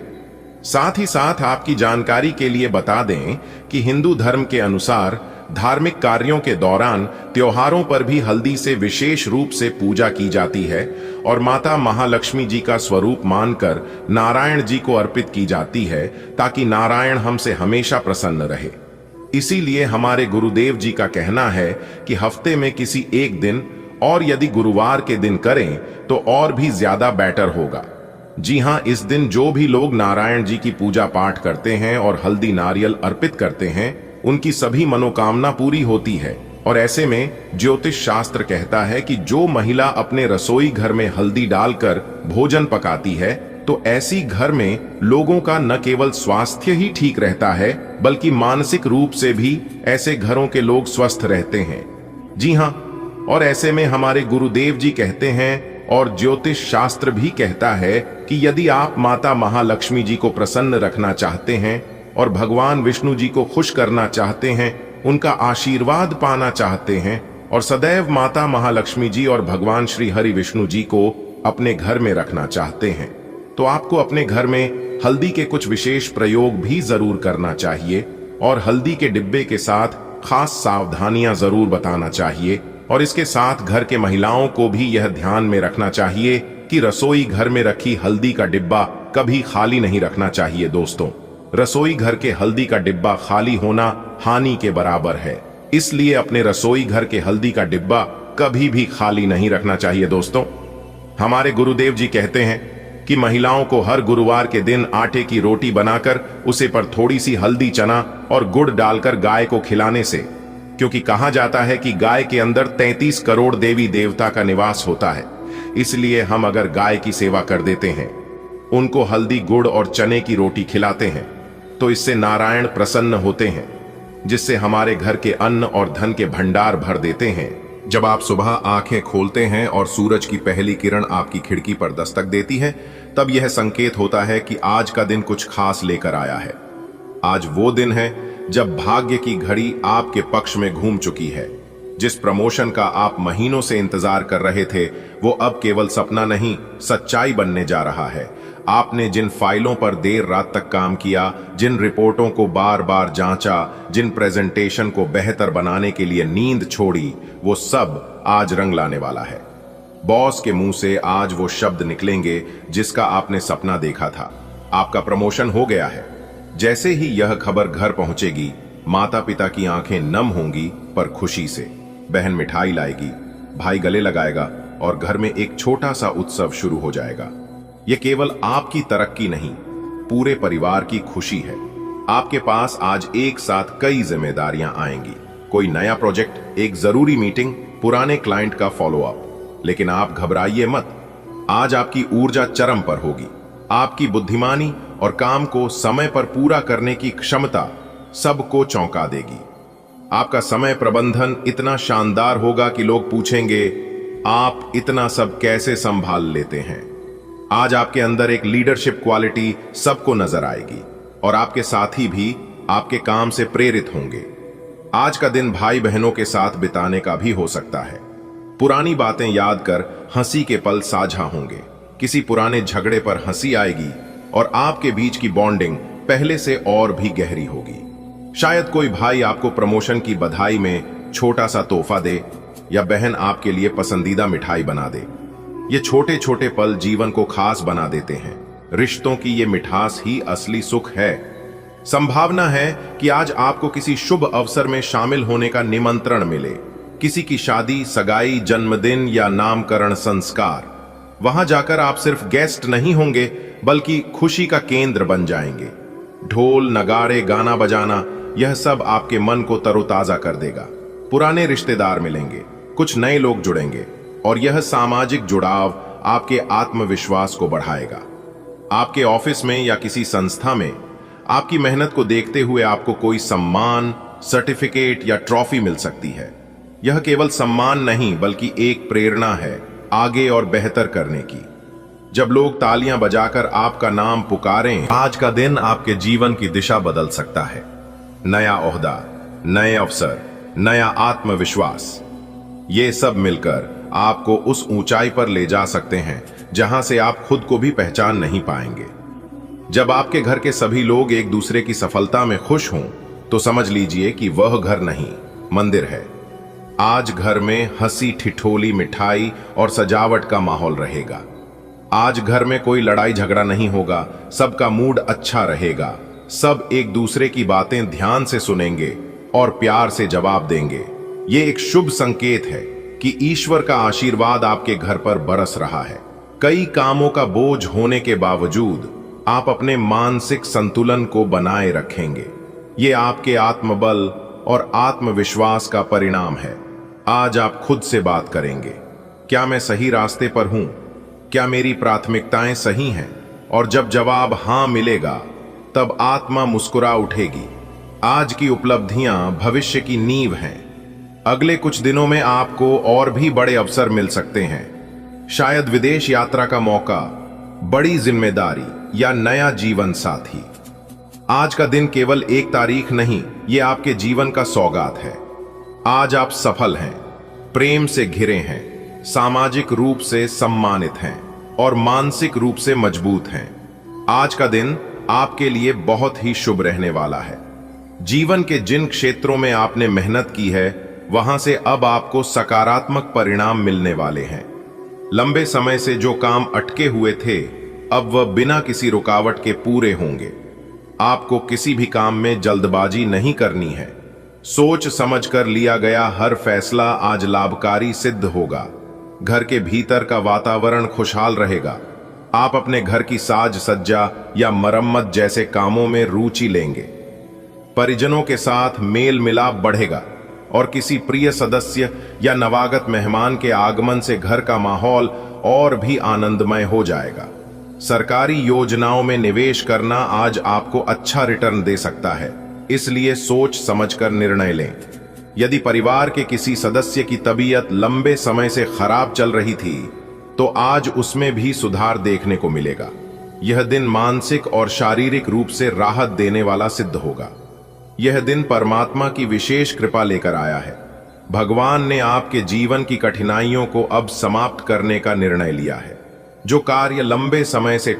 साथ ही साथ आपकी जानकारी के लिए बता दें कि हिंदू धर्म के अनुसार धार्मिक कार्यों के दौरान त्योहारों पर भी हल्दी से विशेष रूप से पूजा की जाती है और माता महालक्ष्मी जी का स्वरूप मानकर नारायण जी को अर्पित की जाती है, ताकि नारायण हमसे हमेशा प्रसन्न रहे। इसीलिए हमारे गुरुदेव जी का कहना है कि हफ्ते में किसी एक दिन, और यदि गुरुवार के दिन करें तो और भी ज्यादा बेटर होगा। जी हाँ, इस दिन जो भी लोग नारायण जी की पूजा पाठ करते हैं और हल्दी नारियल अर्पित करते हैं, उनकी सभी मनोकामना पूरी होती है। और ऐसे में ज्योतिष शास्त्र कहता है कि जो महिला अपने रसोई घर में हल्दी डालकर भोजन पकाती है, तो ऐसी घर में लोगों का न केवल स्वास्थ्य ही ठीक रहता है, बल्कि मानसिक रूप से भी ऐसे घरों के लोग स्वस्थ रहते हैं। जी हाँ, और ऐसे में हमारे गुरुदेव जी कहते हैं और ज्योतिष शास्त्र भी कहता है कि यदि आप माता महालक्ष्मी जी को प्रसन्न रखना चाहते हैं और भगवान विष्णु जी को खुश करना चाहते हैं, उनका आशीर्वाद पाना चाहते हैं और सदैव माता महालक्ष्मी जी और भगवान श्री हरि विष्णु जी को अपने घर में रखना चाहते हैं, तो आपको अपने घर में हल्दी के कुछ विशेष प्रयोग भी जरूर करना चाहिए और हल्दी के डिब्बे के साथ खास सावधानियां जरूर बताना चाहिए। और इसके साथ घर के महिलाओं को भी यह ध्यान में रखना चाहिए कि रसोई घर में रखी हल्दी का डिब्बा कभी खाली नहीं रखना चाहिए। दोस्तों, रसोई घर के हल्दी का डिब्बा खाली होना हानि के बराबर है, इसलिए अपने रसोई घर के हल्दी का डिब्बा कभी भी खाली नहीं रखना चाहिए। दोस्तों, हमारे गुरुदेव जी कहते हैं कि महिलाओं को हर गुरुवार के दिन आटे की रोटी बनाकर उसे पर थोड़ी सी हल्दी, चना और गुड़ डालकर गाय को खिलाने से, क्योंकि कहा जाता है कि गाय के अंदर 33 करोड़ देवी देवता का निवास होता है, इसलिए हम अगर गाय की सेवा कर देते हैं, उनको हल्दी, गुड़ और चने की रोटी खिलाते हैं, तो इससे नारायण प्रसन्न होते हैं, जिससे हमारे घर के अन्न और धन के भंडार भर देते हैं। जब आप सुबह आंखें खोलते हैं और सूरज की पहली किरण आपकी खिड़की पर दस्तक देती है, तब यह संकेत होता है कि आज का दिन कुछ खास लेकर आया है। आज वो दिन है जब भाग्य की घड़ी आपके पक्ष में घूम चुकी है। जिस प्रमोशन का आप महीनों से इंतजार कर रहे थे, वो अब केवल सपना नहीं, सच्चाई बनने जा रहा है। आपने जिन फाइलों पर देर रात तक काम किया, जिन रिपोर्टों को बार बार जांचा, जिन प्रेजेंटेशन को बेहतर बनाने के लिए नींद छोड़ी, वो सब आज रंग लाने वाला है। बॉस के मुंह से आज वो शब्द निकलेंगे जिसका आपने सपना देखा था। आपका प्रमोशन हो गया है। जैसे ही यह खबर घर पहुंचेगी, माता पिता की आंखें नम होंगी पर खुशी से। बहन मिठाई लाएगी, भाई गले लगाएगा और घर में एक छोटा सा उत्सव शुरू हो जाएगा। यह केवल आपकी तरक्की नहीं, पूरे परिवार की खुशी है। आपके पास आज एक साथ कई जिम्मेदारियां आएंगी। कोई नया प्रोजेक्ट, एक जरूरी मीटिंग, पुराने क्लाइंट का फॉलोअप। लेकिन आप घबराइए मत, आज आपकी ऊर्जा चरम पर होगी। आपकी बुद्धिमानी और काम को समय पर पूरा करने की क्षमता सबको चौंका देगी। आपका समय प्रबंधन इतना शानदार होगा कि लोग पूछेंगे, आप इतना सब कैसे संभाल लेते हैं। आज आपके अंदर एक लीडरशिप क्वालिटी सबको नजर आएगी और आपके साथी भी आपके काम से प्रेरित होंगे। आज का दिन भाई बहनों के साथ बिताने का भी हो सकता है। पुरानी बातें याद कर हंसी के पल साझा होंगे। किसी पुराने झगड़े पर हंसी आएगी और आपके बीच की बॉन्डिंग पहले से और भी गहरी होगी। शायद कोई भाई आपको प्रमोशन की बधाई में छोटा सा तोहफा दे या बहन आपके लिए पसंदीदा मिठाई बना दे। ये छोटे छोटे पल जीवन को खास बना देते हैं। रिश्तों की ये मिठास ही असली सुख है। संभावना है कि आज आपको किसी शुभ अवसर में शामिल होने का निमंत्रण मिले। किसी की शादी, सगाई, जन्मदिन या नामकरण संस्कार। वहां जाकर आप सिर्फ गेस्ट नहीं होंगे, बल्कि खुशी का केंद्र बन जाएंगे। ढोल, नगाड़े, गाना बजाना, यह सब आपके मन को तरोताजा कर देगा। पुराने रिश्तेदार मिलेंगे, कुछ नए लोग जुड़ेंगे और यह सामाजिक जुड़ाव आपके आत्मविश्वास को बढ़ाएगा। आपके ऑफिस में या किसी संस्था में आपकी मेहनत को देखते हुए आपको कोई सम्मान, सर्टिफिकेट या ट्रॉफी मिल सकती है। यह केवल सम्मान नहीं, बल्कि एक प्रेरणा है आगे और बेहतर करने की। जब लोग तालियां बजाकर आपका नाम पुकारें, आज का दिन आपके जीवन की दिशा बदल सकता है। नया ओहदा, नए अवसर, नया आत्मविश्वास, ये सब मिलकर आपको उस ऊंचाई पर ले जा सकते हैं जहां से आप खुद को भी पहचान नहीं पाएंगे। जब आपके घर के सभी लोग एक दूसरे की सफलता में खुश हों, तो समझ लीजिए कि वह घर नहीं, मंदिर है। आज घर में हंसी, ठिठोली, मिठाई और सजावट का माहौल रहेगा। आज घर में कोई लड़ाई झगड़ा नहीं होगा, सबका मूड अच्छा रहेगा। सब एक दूसरे की बातें ध्यान से सुनेंगे और प्यार से जवाब देंगे। ये एक शुभ संकेत है कि ईश्वर का आशीर्वाद आपके घर पर बरस रहा है। कई कामों का बोझ होने के बावजूद आप अपने मानसिक संतुलन को बनाए रखेंगे। ये आपके आत्मबल और आत्मविश्वास का परिणाम है। आज आप खुद से बात करेंगे, क्या मैं सही रास्ते पर हूं? क्या मेरी प्राथमिकताएं सही हैं? और जब जवाब हां मिलेगा, तब आत्मा मुस्कुरा उठेगी। आज की उपलब्धियां भविष्य की नींव हैं। अगले कुछ दिनों में आपको और भी बड़े अवसर मिल सकते हैं। शायद विदेश यात्रा का मौका, बड़ी जिम्मेदारी या नया जीवन साथी। आज का दिन केवल एक तारीख नहीं, ये आपके जीवन का सौगात है। आज आप सफल हैं, प्रेम से घिरे हैं, सामाजिक रूप से सम्मानित हैं और मानसिक रूप से मजबूत हैं। आज का दिन आपके लिए बहुत ही शुभ रहने वाला है। जीवन के जिन क्षेत्रों में आपने मेहनत की है, वहां से अब आपको सकारात्मक परिणाम मिलने वाले हैं। लंबे समय से जो काम अटके हुए थे, अब वह बिना किसी रुकावट के पूरे होंगे। आपको किसी भी काम में जल्दबाजी नहीं करनी है। सोच समझकर लिया गया हर फैसला आज लाभकारी सिद्ध होगा। घर के भीतर का वातावरण खुशहाल रहेगा। आप अपने घर की साज सज्जा या मरम्मत जैसे कामों में रुचि लेंगे। परिजनों के साथ मेल मिलाप बढ़ेगा और किसी प्रिय सदस्य या नवागत मेहमान के आगमन से घर का माहौल और भी आनंदमय हो जाएगा। सरकारी योजनाओं में निवेश करना आज आपको अच्छा रिटर्न दे सकता है, इसलिए सोच समझकर निर्णय लें। यदि परिवार के किसी सदस्य की तबीयत लंबे समय से खराब चल रही थी, तो आज उसमें भी सुधार देखने को मिलेगा। यह दिन मानसिक और शारीरिक रूप से राहत देने वाला सिद्ध होगा। यह दिन परमात्मा की विशेष कृपा लेकर आया है। भगवान ने आपके जीवन की कठिनाइयों को अब समाप्त करने का निर्णय लिया है। जो कार्य लंबे समय से